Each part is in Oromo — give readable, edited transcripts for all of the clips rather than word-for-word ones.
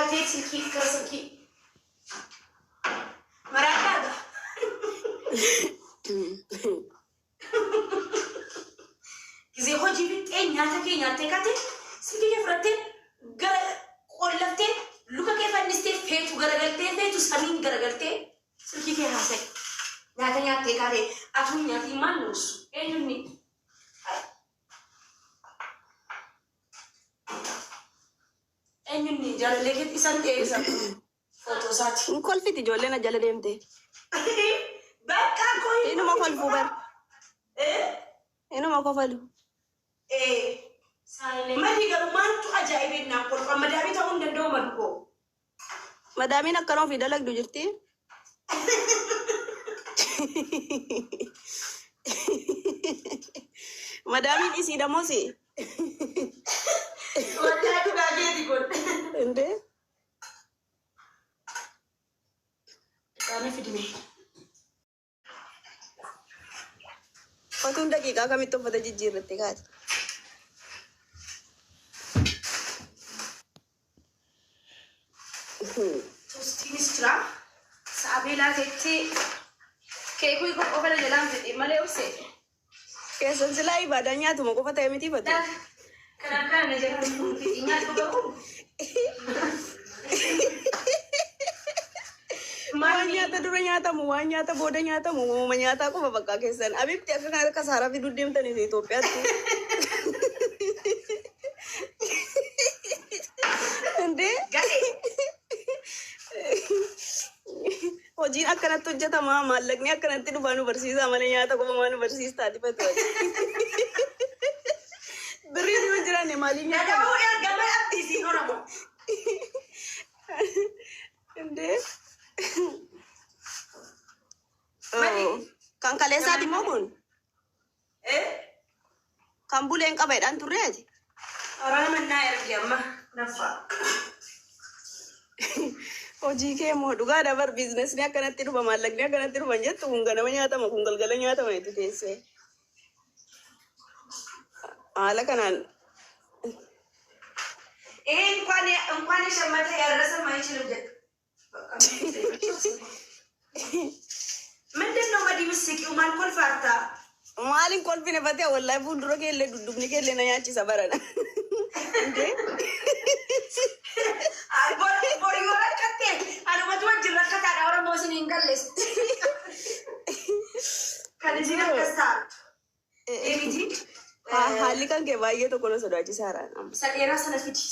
كاتي سلكي كرسلكي مرحبا كذي خوجي بنت إيه نياتك كاتي سلكي فرتين قلفتين لوكا كيف نستي فيتو غرغلتي فيتو سمين غرغلتي سلكي كي هاسي نياتك كاتي أتوني نياتي مانوس إيه نوني إني جال لكن إنسان إيه فوتو ساتي كل في تجولنا جال ديمتي بكا كوي إنه ما فلو بر إنه ما فلو ما تيجي ما أنتو أجايبين ناقول فما دامي تقوم دندو مدكو مدامي نكرون في دلك دوجرتي مدامي isi damosi والله تبغى جدي كون ende أنا في دمي patun dakika kami to pada jijirte kat توستينسترا سابيلا تكتي كيكو يكون قبل جلام تدي مالي وسي kesan sila ibadahnya tu mau kau patah miti patah kenapa ngejar ingat kau nyata dulu nyata bodoh nyata mau nyata aku bapak kesan abis tiap kali kasar abis duduk dem tani itu piat ande hojii akkanatti hojjetama maallaqni akkanatti dhufaanu barsiisa malee nyaata qofa maanu barsiistaati fatu birrii yoo jiraanne maaliin nyaata gama abdiisiin oromo inde kan kaleessaati moo kun kan buleen qabeedhaan turreeti Orang mana ergi amma nafa hojii kee moo dhugaa dabar biizinasni akkanatti dhufa maallaqni akkanatti dhufan jettu kun ganama nyaatama kun galgala nyaatama itti teessee haala kanaan እንኳን ሸመተ ያረሰ ማይችል ጀት ምንድነው መዲ ምስቂው ማልኮል ፋርታ maalin kolfine fatee wallahi fuuldura keellee dudubni keellee na nyaachisa barana inde boriyoora katte anumatu wajjin rakkataadha oromoo isin hin galles kan isin akkastaa deemiti haalli kan kee baay'ee tokko na sodaachisaadhaan sadheeraa sana fiti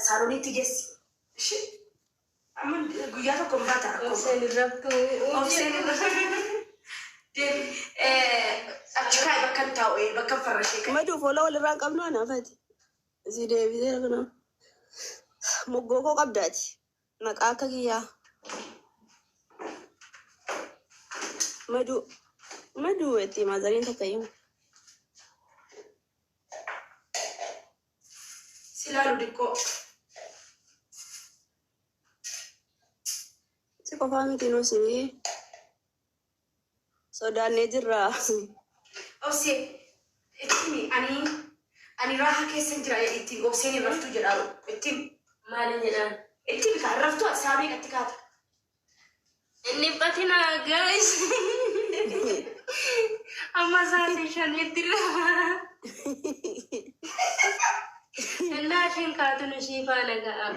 saaloonitti geessi ishi amma guyyaa tokko hin baata obseen irratti achikaa bakkan taa'u bakkan farrashee kan madu fola walirraa qabnu anaafati isii deebisee kana moggoo koo qabdaati maqaa akka kiyyaa madu itti maazariin takka himu silaalu diqqoo si qofaa miti nusi sodaannee jirra obsee ittimi ani raaha keessan jira itti obseen irraftuu jedhaaru ittim maali jedhaan ittimi kaa irraftuu ati saamee qatti kaata inni batina guys amma saati shanitti innaa shin kaatunu siifaana ga'a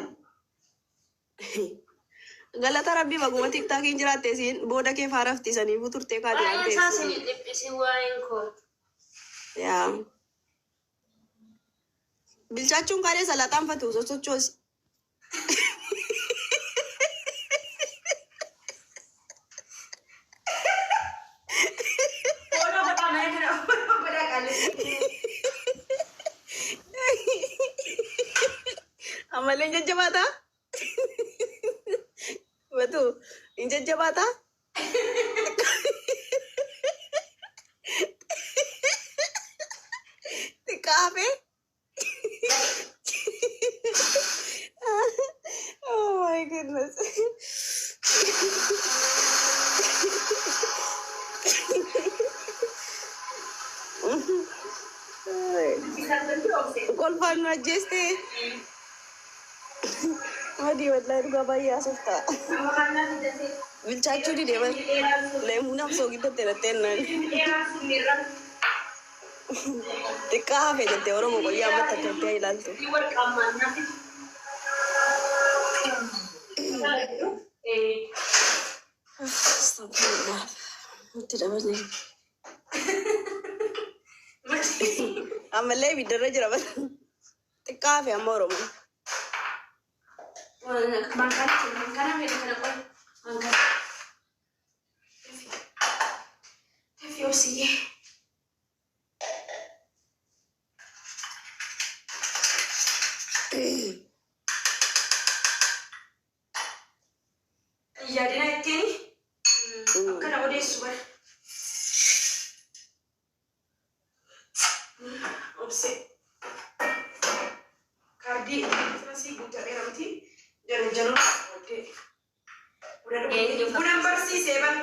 galata rabbii baguma tiktaakiin jiraatte isiin booda kee faarafti saniifuu turtee kaate waa'een isaa sini dhiphisi waa'een koo yaa bilchaachuun kaadee salaaxaan fatu sosochoosi amaleen jajjabaata batu hin jajjabaata xiqqaafe oh my goodness kolfaan nu ajjeeste Wadii wallahi dhugaa baay'ee haasoftaa. Bilchaachuu didee bal leemuunaaf soogiddatte lattee naan. Xiqqaa hafe jettee Oromoo qoyyaa amma takkattee ilaaltu. Itti dabalee. Ammallee ibiddarra jira bal. Xiqqaa hafe amma Oromoo. Mankana fedha kana qoy. Mankana. Tafi obsiyyee. Yaadina ittiin akkana odeessu bara. Obse. Kaardii asirratti guutamee namti jaranjaruun ooltee. Bunan barsiisee bara.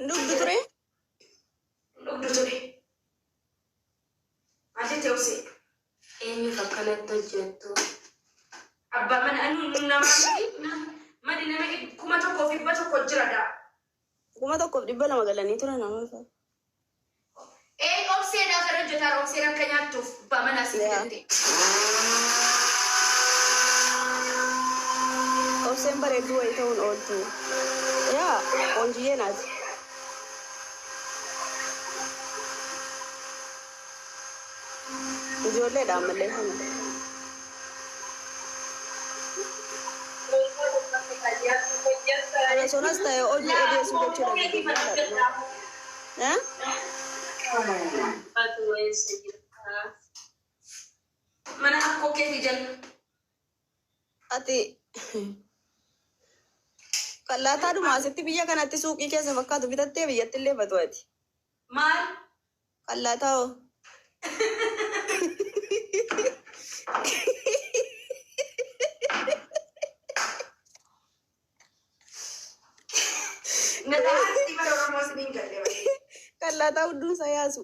Ndugdu ture? Ndugdu ture. Maal jettee obse? Eenyuuf akkanatti hojjettu? Abbaa mana nama madi nama 1,100 jira daa. 1,200 galanii turan nama fa'a. Obseedhaaf irra hojjetaa obseen akka nyaattuuf abbaa manaa si fidate. Obseen bareedduu wayii ta'uun ooltu. Yaa qoonjiyyee naati. Ijoolleedha ammallee kana. Sonas ta'e hojii odeessuu jechuudha. Mana akkoo keetii jala. Ati qallaataadhuma asitti biyya kanatti suuqii keessa fakkaatu bitattee biyyatti illee batu ati. Maal? Qallaataa hoo? Qallaataa hundumsa yaasu.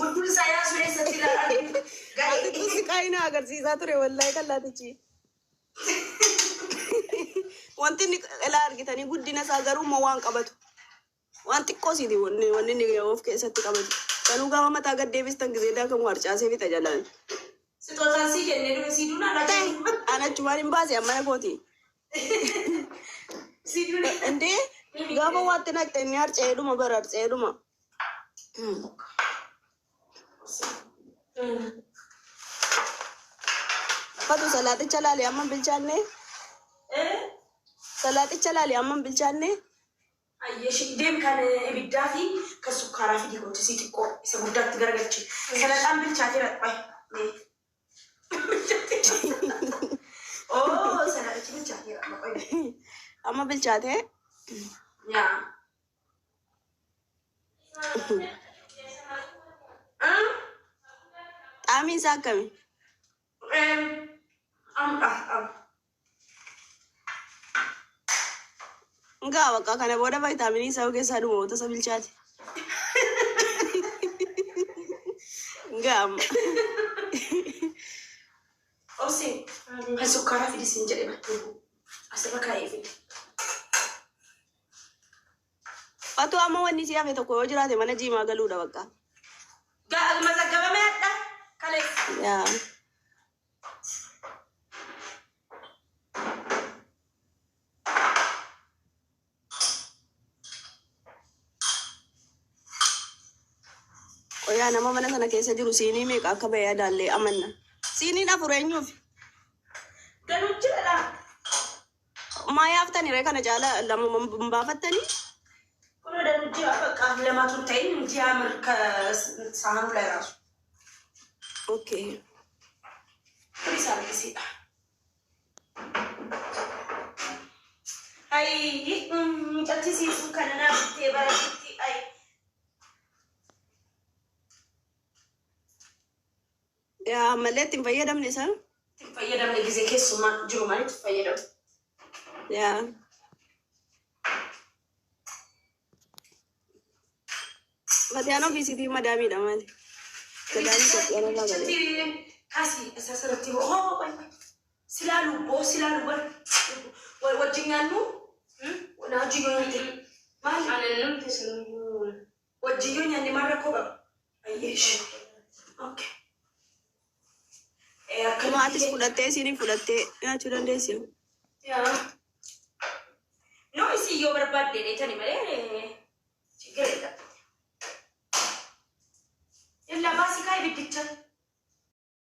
Hundumsa yaasu eessatti ilaalaa? Ati siqaayina agarsiisaa ture wallahi qallaatichi. Wanti inni ilaa argitanii guddina isaa garuu waan qabatu. Waan xiqqoosiiti wanni inni of keessatti qabatu. Kanuu gaafa mataa gad deebistan gisee daakamu harcaasee fixa jalaan. Sitootaan sii kennee dhufe sii duunaa laata? Anachumaan hin baase amma na kooti. Sii duunaa. Indee gaafa waatti naqxe inni harceedhuma bara harceedhuma. Fatu salaaticha laali amma bilchaanne. Salaaticha laali amma bilchaanne. Ayyeeshi deem kan ibiddaa fi kan sukkaaraa fi diikoottisii xiqqoo isa guddaatti garagalchi. Salaxaan bilchaatee radhaayi. Oh, salaatichi bilchaatee radhaayi. Amma bilchaatee. Yaa. Xaamiin isaa akkami? Enggak, bakka kana booda viitaaminii isaa keessaa dhuma wanta isa bilchaate. Enggak amma. Obsi, kan sukkaaraa fi disiin jedhee battee asirra kaa'ee fide. Fatu amma wanni si hafe tokko yoo jiraate mana jiimaa galuudha bakka. Mazaggabame adda kalee. Yaa. Oyaa nama mana sana keessa jiru siinii meeqa akka ba'ee adaallee amanna. Siiniin afur eenyuuf? Danuu jira. Maa yaaftani ree kana caalaa lama baafattanii? Kun danuu jira bakka lamatu ta'in ji'a mirka saanuu la raasu. Okay. Kuri saabisiidha. Ayi, mucattisiisuu kana naaftee baraatti ayi. Yaa malee ittiin fayyadamne isaan? Ittiin fayyadamne gisee keessumaa jiru malee itti fayyadamu. Yaa. Fatiyaan ofiisiitii madaamiidha maali? Madaamii Itoophiyaa irraa galee. Kaasii isa sirriitti hoo baay'ee. silalu bar wajingannu wajinyo nyate mali Ananum tisnu. wajinyo nyane marako ba ayesh okay Maatis fudhattee isin fudhattee nyaachuu dandeessi. ya no isi yo barbadde ne tani male